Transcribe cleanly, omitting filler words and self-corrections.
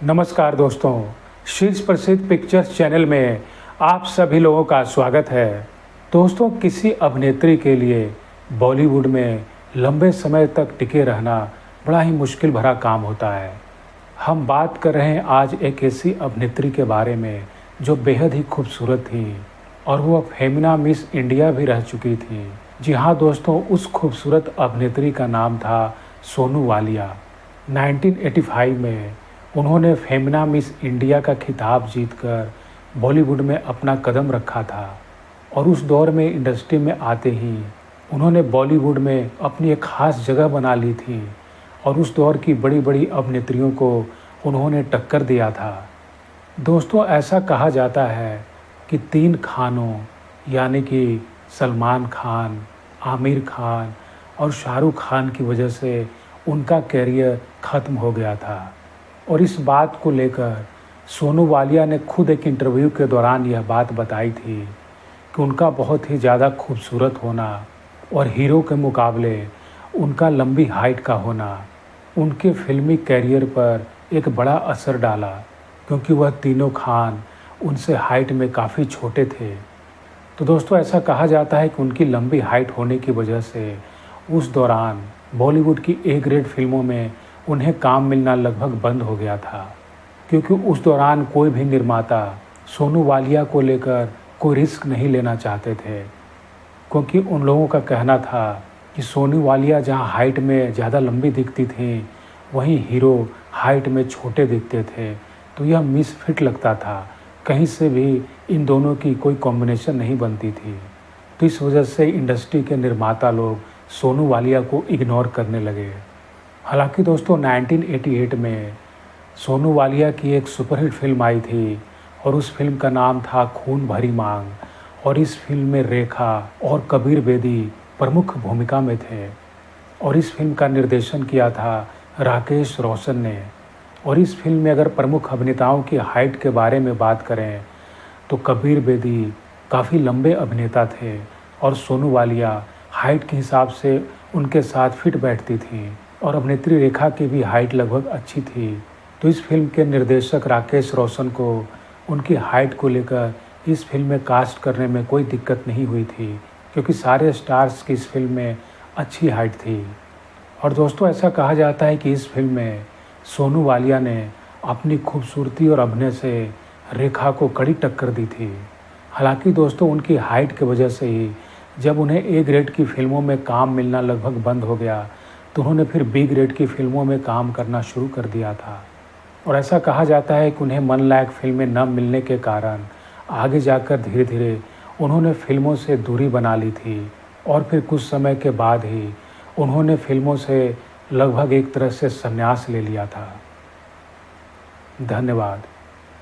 नमस्कार दोस्तों, शीर्ष प्रसिद्ध पिक्चर्स चैनल में आप सभी लोगों का स्वागत है। दोस्तों, किसी अभिनेत्री के लिए बॉलीवुड में लंबे समय तक टिके रहना बड़ा ही मुश्किल भरा काम होता है। हम बात कर रहे हैं आज एक ऐसी अभिनेत्री के बारे में जो बेहद ही खूबसूरत थी और वो फेमिना मिस इंडिया भी रह चुकी थी। जी हाँ दोस्तों, उस खूबसूरत अभिनेत्री का नाम था सोनू वालिया। 1985 में उन्होंने फेमिना मिस इंडिया का खिताब जीतकर बॉलीवुड में अपना कदम रखा था और उस दौर में इंडस्ट्री में आते ही उन्होंने बॉलीवुड में अपनी एक ख़ास जगह बना ली थी और उस दौर की बड़ी बड़ी अभिनेत्रियों को उन्होंने टक्कर दिया था। दोस्तों, ऐसा कहा जाता है कि 3 खानों यानी कि सलमान खान, आमिर खान और शाहरुख खान की वजह से उनका करियर ख़त्म हो गया था। और इस बात को लेकर सोनू वालिया ने खुद एक इंटरव्यू के दौरान यह बात बताई थी कि उनका बहुत ही ज़्यादा खूबसूरत होना और हीरो के मुकाबले उनका लंबी हाइट का होना उनके फिल्मी कैरियर पर एक बड़ा असर डाला, क्योंकि वह तीनों खान उनसे हाइट में काफ़ी छोटे थे। तो दोस्तों, ऐसा कहा जाता है कि उनकी लंबी हाइट होने की वजह से उस दौरान बॉलीवुड की ए ग्रेड फिल्मों में उन्हें काम मिलना लगभग बंद हो गया था, क्योंकि उस दौरान कोई भी निर्माता सोनू वालिया को लेकर कोई रिस्क नहीं लेना चाहते थे, क्योंकि उन लोगों का कहना था कि सोनू वालिया जहां हाइट में ज़्यादा लंबी दिखती थी, वहीं हीरो हाइट में छोटे दिखते थे, तो यह मिसफिट लगता था। कहीं से भी इन दोनों की कोई कॉम्बिनेशन नहीं बनती थी। तो इस वजह से इंडस्ट्री के निर्माता लोग सोनू वालिया को इग्नोर करने लगे। हालांकि दोस्तों, 1988 में सोनू वालिया की एक सुपरहिट फिल्म आई थी और उस फिल्म का नाम था खून भरी मांग, और इस फिल्म में रेखा और कबीर बेदी प्रमुख भूमिका में थे और इस फिल्म का निर्देशन किया था राकेश रोशन ने। और इस फिल्म में अगर प्रमुख अभिनेताओं की हाइट के बारे में बात करें तो कबीर बेदी काफ़ी लंबे अभिनेता थे और सोनू वालिया हाइट के हिसाब से उनके साथ फिट बैठती थी और अभिनेत्री रेखा की भी हाइट लगभग अच्छी थी। तो इस फिल्म के निर्देशक राकेश रोशन को उनकी हाइट को लेकर इस फिल्म में कास्ट करने में कोई दिक्कत नहीं हुई थी, क्योंकि सारे स्टार्स की इस फिल्म में अच्छी हाइट थी। और दोस्तों, ऐसा कहा जाता है कि इस फिल्म में सोनू वालिया ने अपनी खूबसूरती और अभिनय से रेखा को कड़ी टक्कर दी थी। हालांकि दोस्तों, उनकी हाइट की वजह से ही जब उन्हें ए ग्रेड की फिल्मों में काम मिलना लगभग बंद हो गया, तो उन्होंने फिर बी ग्रेड की फिल्मों में काम करना शुरू कर दिया था। और ऐसा कहा जाता है कि उन्हें मन लायक फिल्में न मिलने के कारण आगे जाकर धीरे धीरे उन्होंने फिल्मों से दूरी बना ली थी और फिर कुछ समय के बाद ही उन्होंने फिल्मों से लगभग एक तरह से संन्यास ले लिया था। धन्यवाद।